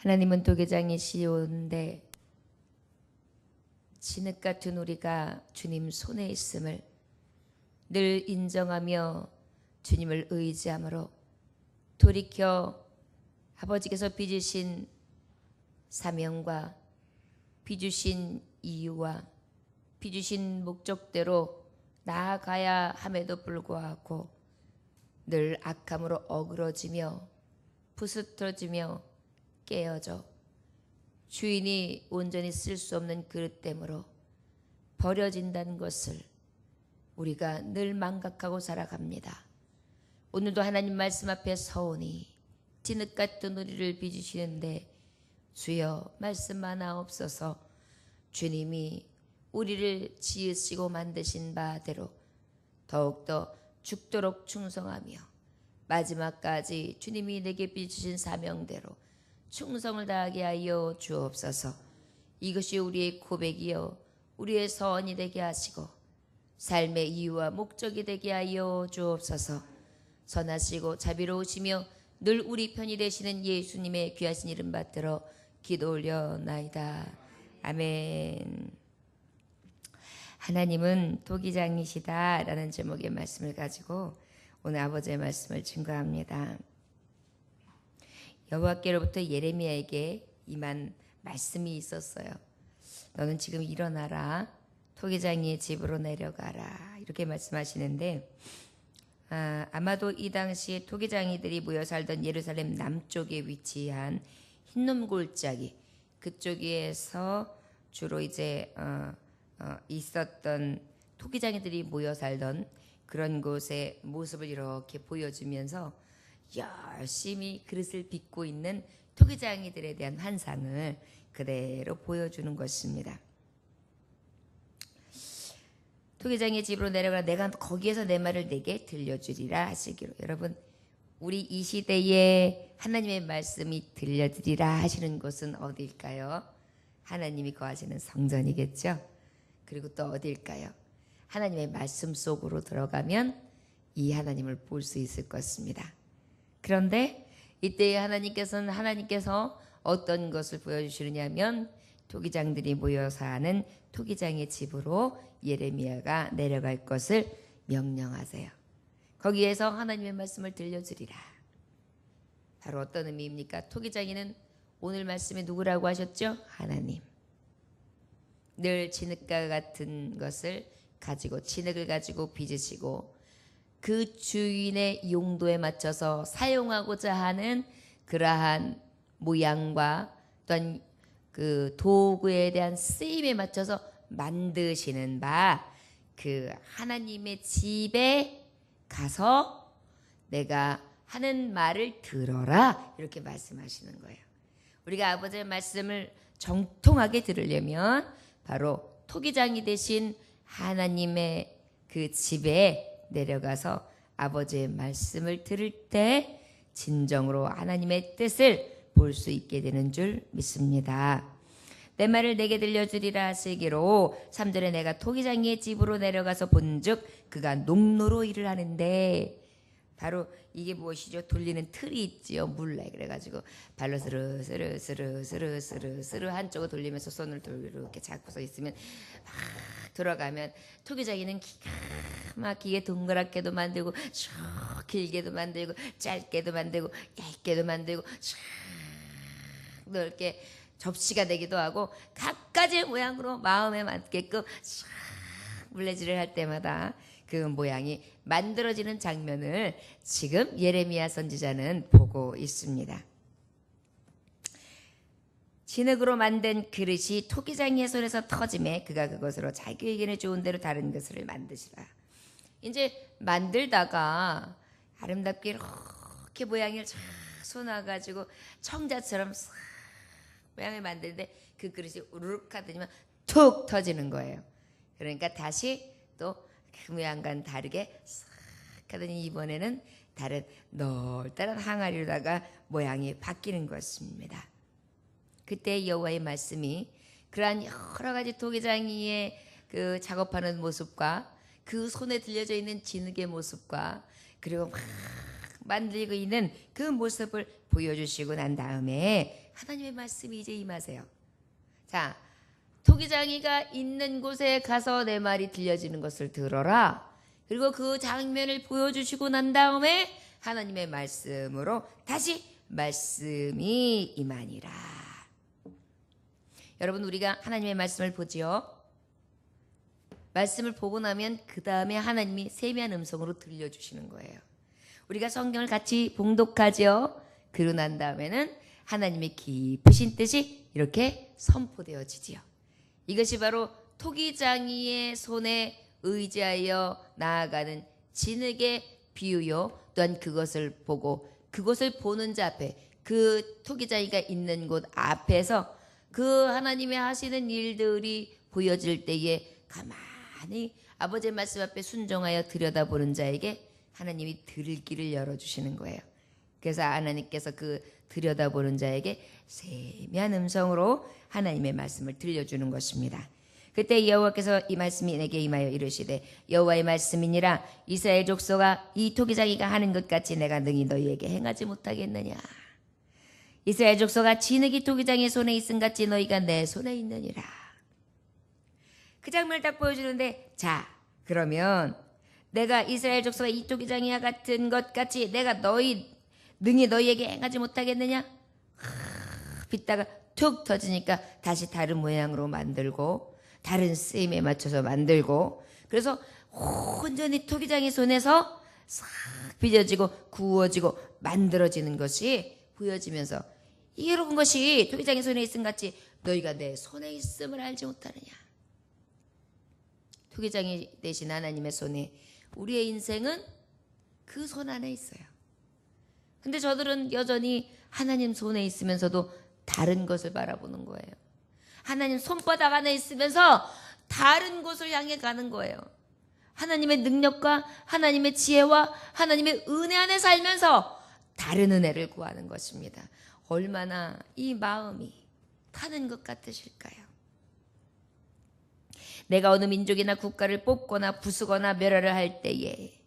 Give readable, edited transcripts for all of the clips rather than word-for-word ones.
하나님은 도계장이시온데 진흙 같은 우리가 주님 손에 있음을 늘 인정하며 주님을 의지함으로 돌이켜 아버지께서 빚으신 사명과 빚으신 이유와 빚으신 목적대로 나아가야 함에도 불구하고 늘 악함으로 어그러지며 부스터지며 깨어져 주인이 온전히 쓸 수 없는 그릇됨으로 버려진다는 것을 우리가 늘 망각하고 살아갑니다. 오늘도 하나님 말씀 앞에 서오니 진흙 같은 우리를 빚으시는데 주여 말씀 하나옵소서. 주님이 우리를 지으시고 만드신 바대로 더욱더 죽도록 충성하며 마지막까지 주님이 내게 빚으신 사명대로 충성을 다하게 하여 주옵소서. 이것이 우리의 고백이요 우리의 서원이 되게 하시고 삶의 이유와 목적이 되게 하여 주옵소서. 선하시고 자비로우시며 늘 우리 편이 되시는 예수님의 귀하신 이름 받들어 기도 올려나이다. 아멘. 하나님은 도기장이시다 라는 제목의 말씀을 가지고 오늘 아버지의 말씀을 증거합니다. 여호와께로부터 예레미야에게 임한 말씀이 있었어요. 너는 지금 일어나라. 토기장이의 집으로 내려가라. 이렇게 말씀하시는데 아마도 이 당시에 토기장이들이 모여 살던 예루살렘 남쪽에 위치한 흰놈 골짜기 그쪽에서 주로 이제 있었던 토기장이들이 모여 살던 그런 곳의 모습을 이렇게 보여주면서 열심히 그릇을 빚고 있는 토기장이들에 대한 환상을 그대로 보여주는 것입니다. 토기장의 집으로 내려가 내가 거기에서 내 말을 내게 들려주리라 하시기로. 여러분 우리 이 시대에 하나님의 말씀이 들려드리라 하시는 곳은 어디일까요? 하나님이 거하시는 성전이겠죠. 그리고 또 어디일까요? 하나님의 말씀 속으로 들어가면 이 하나님을 볼 수 있을 것입니다. 그런데 이때 하나님께서 어떤 것을 보여주시느냐면 토기장들이 모여 사는 토기장의 집으로 예레미야가 내려갈 것을 명령하세요. 거기에서 하나님의 말씀을 들려주리라. 바로 어떤 의미입니까? 토기장이는 오늘 말씀에 누구라고 하셨죠? 하나님. 늘 진흙과 같은 것을 가지고 진흙을 가지고 빚으시고 그 주인의 용도에 맞춰서 사용하고자 하는 그러한 모양과 또한 그 도구에 대한 쓰임에 맞춰서 만드시는 바 그 하나님의 집에 가서 내가 하는 말을 들어라 이렇게 말씀하시는 거예요. 우리가 아버지의 말씀을 정통하게 들으려면 바로 토기장이 되신 하나님의 그 집에 내려가서 아버지의 말씀을 들을 때 진정으로 하나님의 뜻을 볼 수 있게 되는 줄 믿습니다. 내 말을 내게 들려주리라 하시기로 3절에 내가 토기장이의 집으로 내려가서 본즉 그가 농로로 일을 하는데 바로 이게 무엇이죠? 돌리는 틀이 있지요. 물레. 그래가지고 발로 스르스르 한쪽을 돌리면서 손을 이렇게 잡고서 있으면 막 돌아가면 토기장이는 기가 막히게 동그랗게도 만들고 쭉 길게도 만들고 짧게도 만들고 얇게도 만들고 쭉 넓게 접시가 되기도 하고 각가지 모양으로 마음에 맞게끔 싹 물레질을 할 때마다 그 모양이 만들어지는 장면을 지금 예레미야 선지자는 보고 있습니다. 진흙으로 만든 그릇이 토기장이의 손에서 터짐에 그가 그것으로 자기에게는 좋은 대로 다른 것을 만드시라. 이제 만들다가 아름답게 이렇게 모양을 쫙 쏘아가지고 청자처럼 싹 모양을 만드는데 그 그릇이 우르륵 하더니만 툭 터지는 거예요. 그러니까 다시 또 그 모양과는 다르게 싹 하더니 이번에는 다른 널따란 항아리로다가 모양이 바뀌는 것입니다. 그때 여호와의 말씀이 그러한 여러 가지 토기장이의 그 작업하는 모습과 그 손에 들려져 있는 진흙의 모습과 그리고 막 만들고 있는 그 모습을 보여주시고 난 다음에 하나님의 말씀이 이제 임하세요. 자, 토기장이가 있는 곳에 가서 내 말이 들려지는 것을 들어라. 그리고 그 장면을 보여주시고 난 다음에 하나님의 말씀으로 다시 말씀이 임하니라. 여러분, 우리가 하나님의 말씀을 보지요. 말씀을 보고 나면 그 다음에 하나님이 세미한 음성으로 들려주시는 거예요. 우리가 성경을 같이 봉독하죠. 그러고 난 다음에는 하나님의 깊으신 뜻이 이렇게 선포되어지지요. 이것이 바로 토기장이의 손에 의지하여 나아가는 진흙의 비유요. 또한 그것을 보고 그것을 보는 자 앞에, 그 토기장이가 있는 곳 앞에서 그 하나님의 하시는 일들이 보여질 때에 가만히 아버지의 말씀 앞에 순종하여 들여다보는 자에게 하나님이 들을 길을 열어주시는 거예요. 그래서 하나님께서 그 들여다보는 자에게 세미한 음성으로 하나님의 말씀을 들려주는 것입니다. 그때 여호와께서 이 말씀이 내게 임하여 이르시되 여호와의 말씀이니라. 이스라엘 족속아, 이 토기장이가 하는 것 같이 내가 능히 너희에게 행하지 못하겠느냐. 이스라엘 족속아, 진흙이 토기장의 손에 있음 같이 너희가 내 손에 있느니라. 그 장면을 딱 보여주는데, 자, 그러면 내가 이스라엘 족속아 이 토기장이와 같은 것 같이 내가 능히 너희에게 행하지 못하겠느냐. 빗다가 툭 터지니까 다시 다른 모양으로 만들고 다른 쓰임에 맞춰서 만들고, 그래서 온전히 토기장의 손에서 싹 빚어지고 구워지고 만들어지는 것이 보여지면서, 이게 그런 것이 토기장의 손에 있음 같이 너희가 내 손에 있음을 알지 못하느냐. 토기장이 되신 하나님의 손에 우리의 인생은 그 손 안에 있어요. 근데 저들은 여전히 하나님 손에 있으면서도 다른 것을 바라보는 거예요. 하나님 손바닥 안에 있으면서 다른 곳을 향해 가는 거예요. 하나님의 능력과 하나님의 지혜와 하나님의 은혜 안에 살면서 다른 은혜를 구하는 것입니다. 얼마나 이 마음이 타는 것 같으실까요? 내가 어느 민족이나 국가를 뽑거나 부수거나 멸하려 할 때에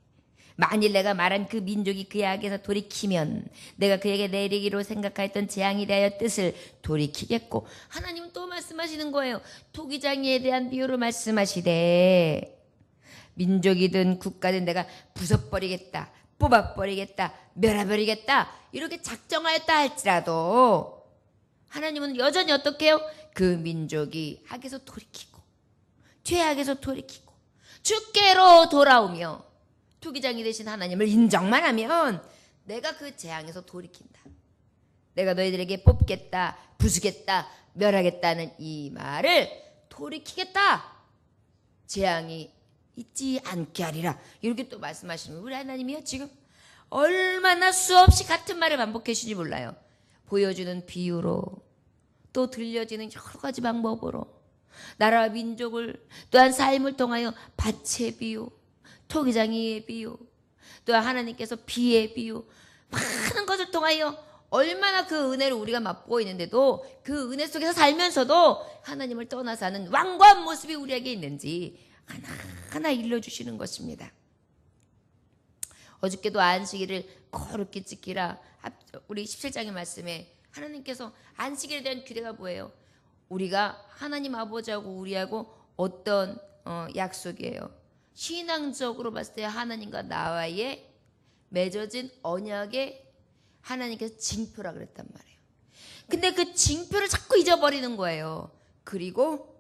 만일 내가 말한 그 민족이 그의 악에서 돌이키면 내가 그에게 내리기로 생각하였던 재앙에 대하여 뜻을 돌이키겠고, 하나님은 또 말씀하시는 거예요. 토기장이에 대한 비유로 말씀하시되 민족이든 국가든 내가 부숴버리겠다, 뽑아버리겠다, 멸해버리겠다 이렇게 작정하였다 할지라도 하나님은 여전히 어떻게 해요? 그 민족이 악에서 돌이키고 죄악에서 돌이키고 주께로 돌아오며 토기장이 되신 하나님을 인정만 하면 내가 그 재앙에서 돌이킨다. 내가 너희들에게 뽑겠다, 부수겠다, 멸하겠다는 이 말을 돌이키겠다. 재앙이 있지 않게 하리라. 이렇게 또 말씀하시는 우리 하나님이요. 지금 얼마나 수없이 같은 말을 반복해 주시는지 몰라요. 보여주는 비유로 또 들려지는 여러 가지 방법으로 나라와 민족을 또한 삶을 통하여 밭의 비유, 토기장이의 비유, 또한 하나님께서 비의 비유, 많은 것을 통하여 얼마나 그 은혜를 우리가 맛보고 있는데도 그 은혜 속에서 살면서도 하나님을 떠나 사는 완고한 모습이 우리에게 있는지 하나하나 일러주시는 것입니다. 어저께도 안식일을 거룩히 지키라. 우리 17장의 말씀에 하나님께서 안식일에 대한 규례가 뭐예요? 우리가 하나님 아버지하고 우리하고 어떤 약속이에요? 신앙적으로 봤을 때 하나님과 나와의 맺어진 언약에 하나님께서 징표라 그랬단 말이에요. 근데 그 징표를 자꾸 잊어버리는 거예요. 그리고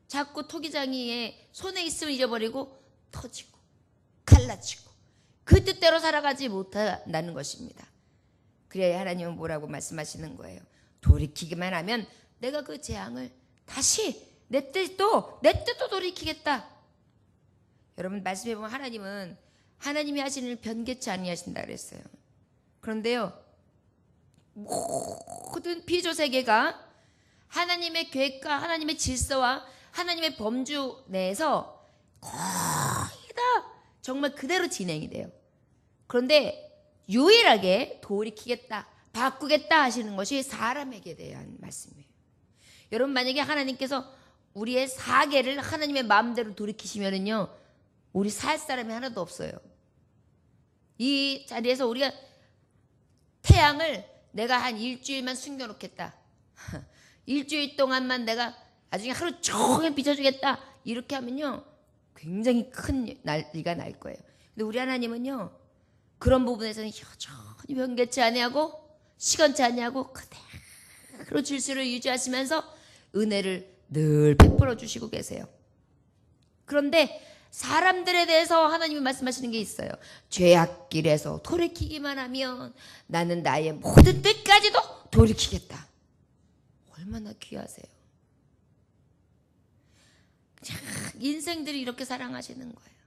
자꾸 토기장이의 손에 있음을 잊어버리고 터지고 갈라지고 그 뜻대로 살아가지 못한다는 것입니다. 그래야 하나님은 뭐라고 말씀하시는 거예요? 돌이키기만 하면 내가 그 재앙을 다시 내 뜻도 돌이키겠다. 여러분 말씀해 보면 하나님은 하나님이 하시는 일 변개치 아니하신다 그랬어요. 그런데요, 모든 피조 세계가 하나님의 계획과 하나님의 질서와 하나님의 범주 내에서 거의 다 정말 그대로 진행이 돼요. 그런데 유일하게 돌이키겠다, 바꾸겠다 하시는 것이 사람에게 대한 말씀이에요. 여러분 만약에 하나님께서 우리의 사계를 하나님의 마음대로 돌이키시면은요, 우리 살 사람이 하나도 없어요. 이 자리에서 우리가 태양을 내가 한 일주일만 숨겨놓겠다. 일주일 동안만 내가 나중에 하루 종일 비춰주겠다. 이렇게 하면요, 굉장히 큰 난리가 날 거예요. 근데 우리 하나님은요, 그런 부분에서는 여전히 변개치 아니하고 시건치 아니하고 그대로 질서를 유지하시면서 은혜를 늘 베풀어 주시고 계세요. 그런데 사람들에 대해서 하나님이 말씀하시는 게 있어요. 죄악길에서 돌이키기만 하면 나는 나의 모든 뜻까지도 돌이키겠다. 얼마나 귀하세요. 인생들이 이렇게 사랑하시는 거예요.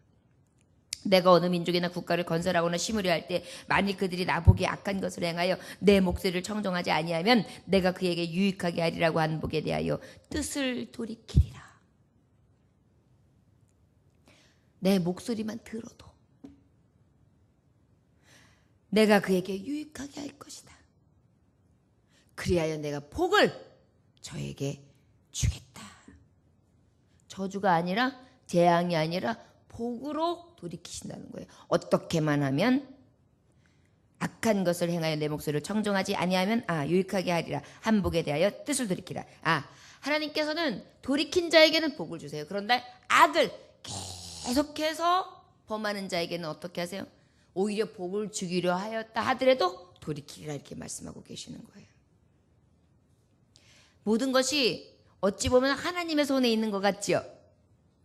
내가 어느 민족이나 국가를 건설하거나 심으려 할 때 만일 그들이 나보기에 악한 것을 행하여 내 목소리를 청종하지 아니하면 내가 그에게 유익하게 하리라고 한 복에 대하여 뜻을 돌이키리라. 내 목소리만 들어도 내가 그에게 유익하게 할 것이다. 그리하여 내가 복을 저에게 주겠다. 저주가 아니라, 재앙이 아니라 복으로 돌이키신다는 거예요. 어떻게만 하면, 악한 것을 행하여 내 목소리를 청종하지 아니하면 유익하게 하리라. 한 복에 대하여 뜻을 돌이키라. 하나님께서는 돌이킨 자에게는 복을 주세요. 그런데 악을 계속해서 범하는 자에게는 어떻게 하세요? 오히려 복을 주기로 하였다 하더라도 돌이키리라, 이렇게 말씀하고 계시는 거예요. 모든 것이 어찌 보면 하나님의 손에 있는 것 같지요?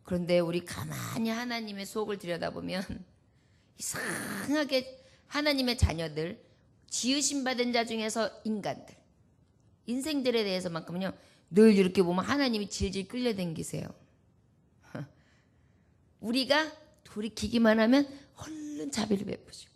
그런데 우리 가만히 하나님의 속을 들여다보면 이상하게 하나님의 자녀들, 지으심 받은 자 중에서 인간들, 인생들에 대해서만큼은요, 늘 이렇게 보면 하나님이 질질 끌려당기세요. 우리가 돌이키기만 하면 얼른 자비를 베푸시고,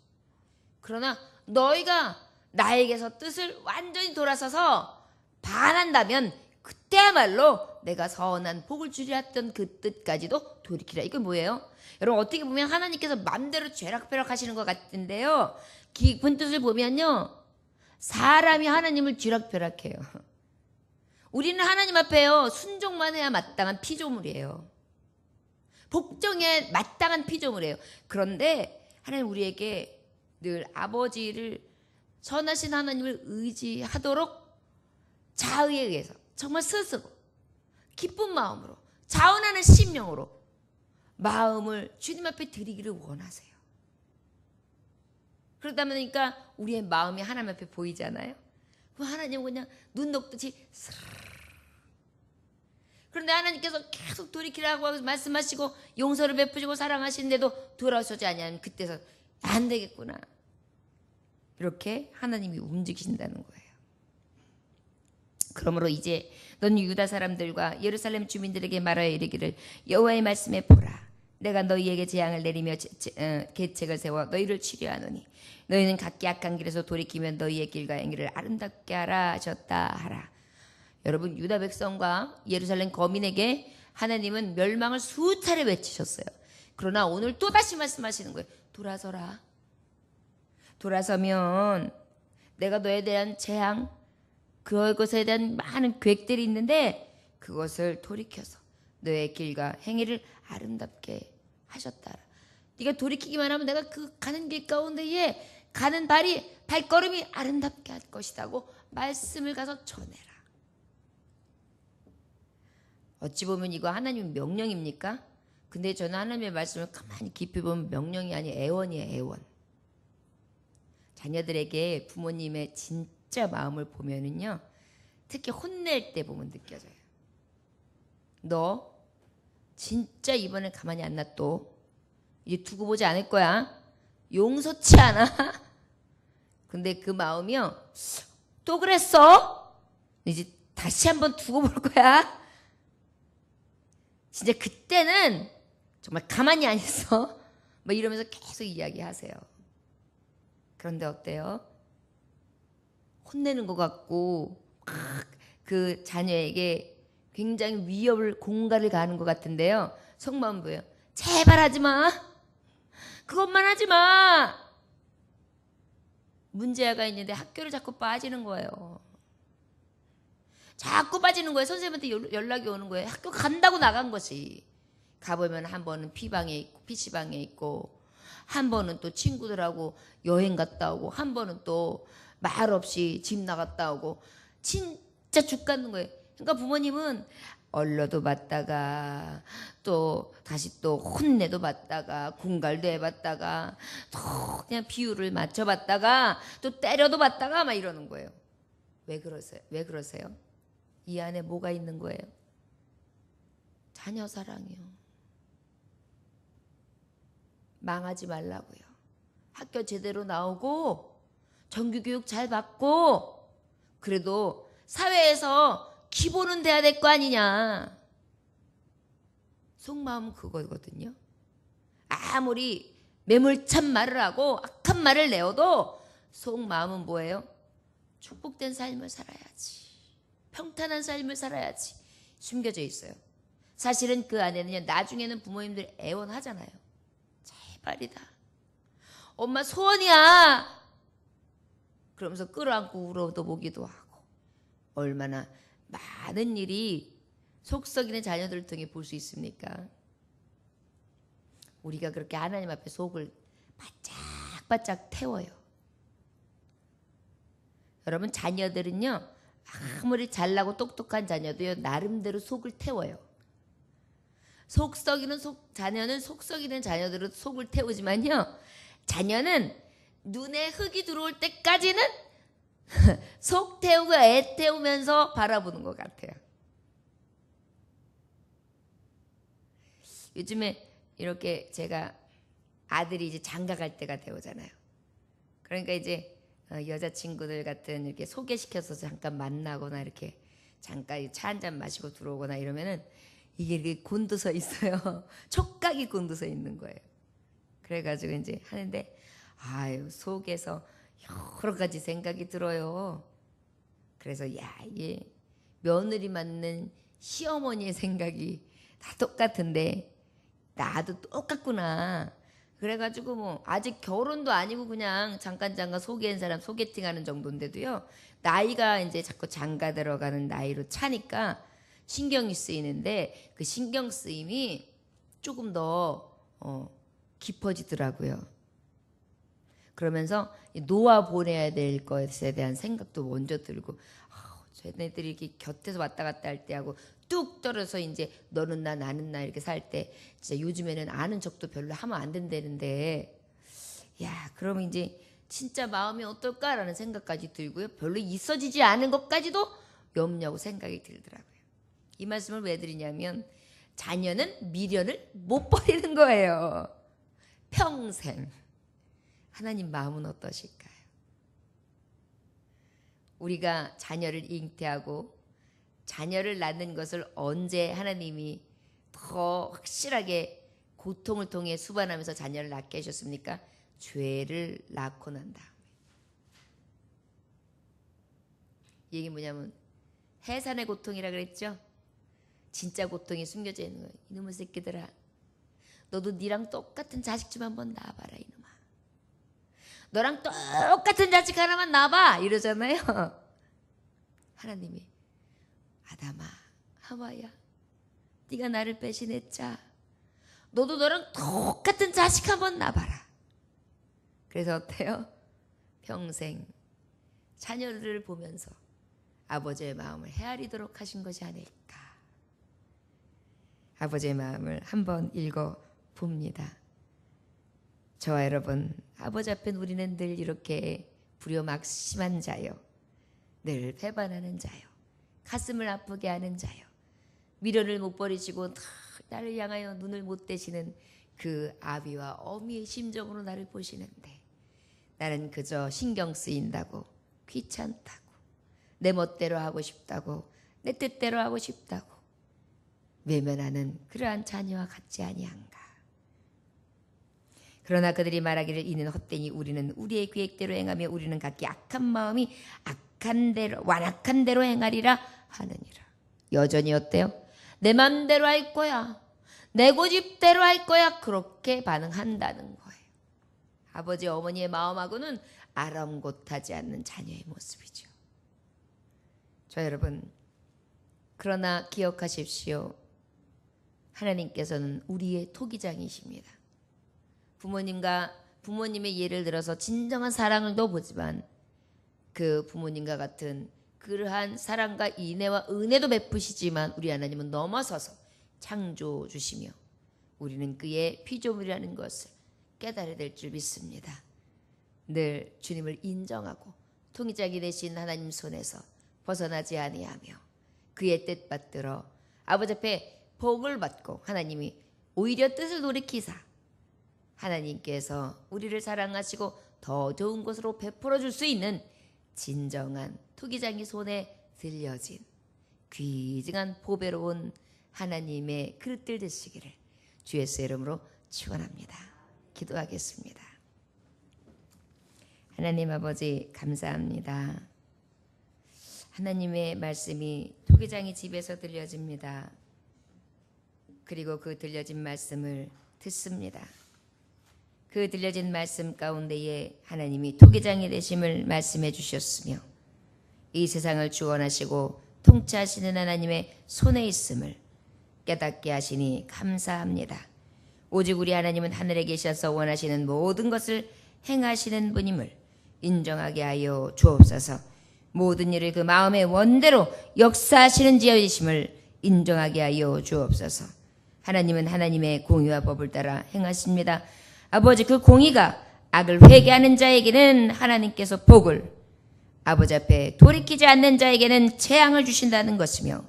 그러나 너희가 나에게서 뜻을 완전히 돌아서서 반한다면 그때야말로 내가 선한 복을 주려 했던 그 뜻까지도 돌이키라. 이건 뭐예요? 여러분, 어떻게 보면 하나님께서 마음대로 죄락펴락 하시는 것 같은데요, 깊은 뜻을 보면요, 사람이 하나님을 쥐락펴락해요. 우리는 하나님 앞에요, 순종만 해야 마땅한 피조물이에요. 복종에 마땅한 피조물이에요. 그런데 하나님 우리에게 늘 아버지를, 선하신 하나님을 의지하도록 자의에 의해서 정말 스스로 기쁜 마음으로, 자원하는 심령으로 마음을 주님 앞에 드리기를 원하세요. 그러다 보니까 우리의 마음이 하나님 앞에 보이잖아요. 그럼 하나님은 그냥 눈 녹듯이 스르르. 그런데 하나님께서 계속 돌이키라고 말씀하시고 용서를 베푸시고 사랑하시는데도 돌아서지 아니하면 그때서 안 되겠구나, 이렇게 하나님이 움직이신다는 거예요. 그러므로 이제 넌 유다 사람들과 예루살렘 주민들에게 말하여 이르기를, 여호와의 말씀에 보라, 내가 너희에게 재앙을 내리며 계책을 세워 너희를 치료하노니 너희는 각기 악한 길에서 돌이키면 너희의 길과 행위를 아름답게 하라 하셨다 하라. 여러분, 유다 백성과 예루살렘 거민에게 하나님은 멸망을 수차례 외치셨어요. 그러나 오늘 또다시 말씀하시는 거예요. 돌아서라. 돌아서면 내가 너에 대한 재앙, 그것에 대한 많은 계획들이 있는데 그것을 돌이켜서 너의 길과 행위를 아름답게 하셨다. 네가 돌이키기만 하면 내가 그 가는 길 가운데에 가는 발걸음이 아름답게 할 것이라고 말씀을 가서 전해라. 어찌 보면 이거 하나님 명령입니까? 근데 저는 하나님의 말씀을 가만히 깊이 보면 명령이 아니 애원이에요. 애원. 자녀들에게 부모님의 진짜 마음을 보면은요, 특히 혼낼 때 보면 느껴져요. 너 진짜 이번엔 가만히 안 놔둬. 이제 두고 보지 않을 거야. 용서치 않아. 근데 그 마음이요, 또 그랬어? 이제 다시 한번 두고 볼 거야. 진짜 그때는 정말 가만히 안 있어. 막 이러면서 계속 이야기하세요. 그런데 어때요? 혼내는 것 같고 그 자녀에게 굉장히 위협을, 공갈을 가하는 것 같은데요, 속마음 보여요. 제발 하지 마. 그것만 하지 마. 문제가 있는데 학교를 자꾸 빠지는 거예요. 자꾸 빠지는 거예요. 선생님한테 연락이 오는 거예요. 학교 간다고 나간 것이. 가보면 한 번은 P방에 있고, PC방에 있고, 한 번은 또 친구들하고 여행 갔다 오고, 한 번은 또 말 없이 집 나갔다 오고 진짜 죽 같는 거예요. 그러니까 부모님은 얼러도 받다가 또 다시 또 혼내도 받다가 군갈도 해봤다가 또 그냥 비율을 맞춰봤다가 또 때려도 받다가 막 이러는 거예요. 왜 그러세요? 왜 그러세요? 이 안에 뭐가 있는 거예요? 자녀 사랑이요. 망하지 말라고요. 학교 제대로 나오고 정규교육 잘 받고 그래도 사회에서 기본은 돼야 될 거 아니냐. 속마음은 그거거든요. 아무리 매몰찬 말을 하고 악한 말을 내어도 속마음은 뭐예요? 축복된 삶을 살아야지. 평탄한 삶을 살아야지. 숨겨져 있어요. 사실은 그 안에는요. 나중에는 부모님들 애원하잖아요. 제발이다. 엄마 소원이야. 그러면서 끌어안고 울어도 보기도 하고. 얼마나 많은 일이 속 썩이는 자녀들을 통해 볼 수 있습니까? 우리가 그렇게 하나님 앞에 속을 바짝바짝 태워요. 여러분 자녀들은요. 아무리 잘나고 똑똑한 자녀도요. 나름대로 속을 태워요. 자녀는 속 썩이는 자녀들은 속을 태우지만요. 자녀는 눈에 흙이 들어올 때까지는 속 태우고 애 태우면서 바라보는 것 같아요. 요즘에 이렇게 제가 아들이 이제 장가 갈 때가 되오잖아요. 그러니까 이제 여자친구들 같은 이렇게 소개시켜서 잠깐 만나거나 이렇게 잠깐 차 한잔 마시고 들어오거나 이러면은 이게 이렇게 곤두서 있어요. 촉각이 곤두서 있는 거예요. 그래가지고 이제 하는데 아유 속에서 여러 가지 생각이 들어요. 그래서 야 이게 며느리 맞는 시어머니의 생각이 다 똑같은데 나도 똑같구나. 그래가지고 뭐 아직 결혼도 아니고 그냥 잠깐 소개한 사람 소개팅하는 정도인데도요. 나이가 이제 자꾸 장가 들어가는 나이로 차니까 신경이 쓰이는데 그 신경 쓰임이 조금 더 깊어지더라고요. 그러면서 놓아 보내야 될 것에 대한 생각도 먼저 들고 쟤네들이 이렇게 곁에서 왔다 갔다 할 때 하고 뚝 떨어서 이제 너는 나 나는 나 이렇게 살 때 진짜 요즘에는 아는 척도 별로 하면 안 된다는데 야 그러면 이제 진짜 마음이 어떨까라는 생각까지 들고요. 별로 있어지지 않은 것까지도 염려하고 생각이 들더라고요. 이 말씀을 왜 드리냐면 자녀는 미련을 못 버리는 거예요. 평생. 하나님 마음은 어떠실까요? 우리가 자녀를 잉태하고 자녀를 낳는 것을 언제 하나님이 더 확실하게 고통을 통해 수반하면서 자녀를 낳게 하셨습니까? 죄를 낳고 난 다음에. 이게 뭐냐면 해산의 고통이라 그랬죠? 진짜 고통이 숨겨져 있는 거예요. 이놈의 새끼들아 너도 니랑 똑같은 자식 좀 한번 낳아봐라 이놈아. 너랑 똑같은 자식 하나만 낳아봐 이러잖아요. 하나님이 아담아 하와야 네가 나를 배신했자 너도 너랑 똑같은 자식 한번 낳아봐라. 그래서 어때요? 평생 자녀들을 보면서 아버지의 마음을 헤아리도록 하신 것이 아닐까. 아버지의 마음을 한번 읽어봅니다. 저와 여러분 아버지 앞에 우리는 늘 이렇게 불효막심한 자요. 늘 배반하는 자요. 가슴을 아프게 하는 자요. 미련을 못 버리시고 나를 향하여 눈을 못 떼시는 그 아비와 어미의 심정으로 나를 보시는데 나는 그저 신경 쓰인다고 귀찮다고 내 멋대로 하고 싶다고 내 뜻대로 하고 싶다고 외면하는 그러한 자녀와 같지 아니한가. 그러나 그들이 말하기를 이는 헛되니 우리는 우리의 계획대로 행하며 우리는 각기 악한 마음이 악한 대로 완악한 대로 행하리라 하느니라. 여전히 어때요? 내 맘대로 할 거야. 내 고집대로 할 거야. 그렇게 반응한다는 거예요. 아버지 어머니의 마음하고는 아랑곳하지 않는 자녀의 모습이죠. 저 여러분 그러나 기억하십시오. 하나님께서는 우리의 토기장이십니다. 부모님의 예를 들어서 진정한 사랑을 더 보지만 그 부모님과 같은 그러한 사랑과 인애와 은혜도 베푸시지만 우리 하나님은 넘어서서 창조해 주시며 우리는 그의 피조물이라는 것을 깨달아야 될 줄 믿습니다. 늘 주님을 인정하고 통치자가 되신 하나님 손에서 벗어나지 아니하며 그의 뜻 받들어 아버지 앞에 복을 받고 하나님이 오히려 뜻을 돌이키사 하나님께서 우리를 사랑하시고 더 좋은 것으로 베풀어 줄 수 있는 진정한 토기장이 손에 들려진 귀중한 보배로운 하나님의 그릇들 되시기를 주 예수의 이름으로 축원합니다. 기도하겠습니다. 하나님 아버지 감사합니다. 하나님의 말씀이 토기장이 집에서 들려집니다. 그리고 그 들려진 말씀을 듣습니다. 그 들려진 말씀 가운데에 하나님이 토기장이 되심을 말씀해 주셨으며 이 세상을 주관하시고 통치하시는 하나님의 손에 있음을 깨닫게 하시니 감사합니다. 오직 우리 하나님은 하늘에 계셔서 원하시는 모든 것을 행하시는 분임을 인정하게 하여 주옵소서. 모든 일을 그 마음의 원대로 역사하시는 지어이심을 인정하게 하여 주옵소서. 하나님은 하나님의 공의와 법을 따라 행하십니다. 아버지 그 공의가 악을 회개하는 자에게는 하나님께서 복을, 아버지 앞에 돌이키지 않는 자에게는 재앙을 주신다는 것이며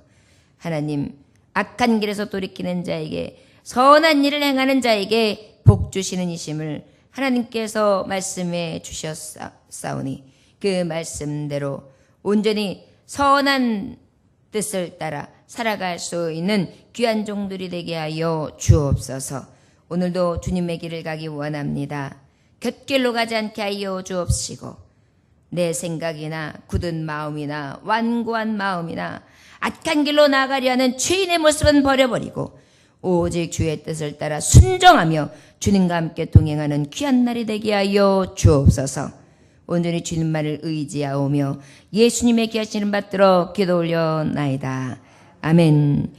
하나님 악한 길에서 돌이키는 자에게 선한 일을 행하는 자에게 복 주시는 이심을 하나님께서 말씀해 주셨사오니 그 말씀대로 온전히 선한 뜻을 따라 살아갈 수 있는 귀한 종들이 되게 하여 주옵소서. 오늘도 주님의 길을 가기 원합니다. 곁길로 가지 않게 하여 주옵시고 내 생각이나 굳은 마음이나 완고한 마음이나 악한 길로 나아가려 하는 죄인의 모습은 버려버리고 오직 주의 뜻을 따라 순종하며 주님과 함께 동행하는 귀한 날이 되게 하여 주옵소서. 온전히 주님만을 의지하오며 예수님의 귀하신 이름 받들어 기도 올려나이다. 아멘.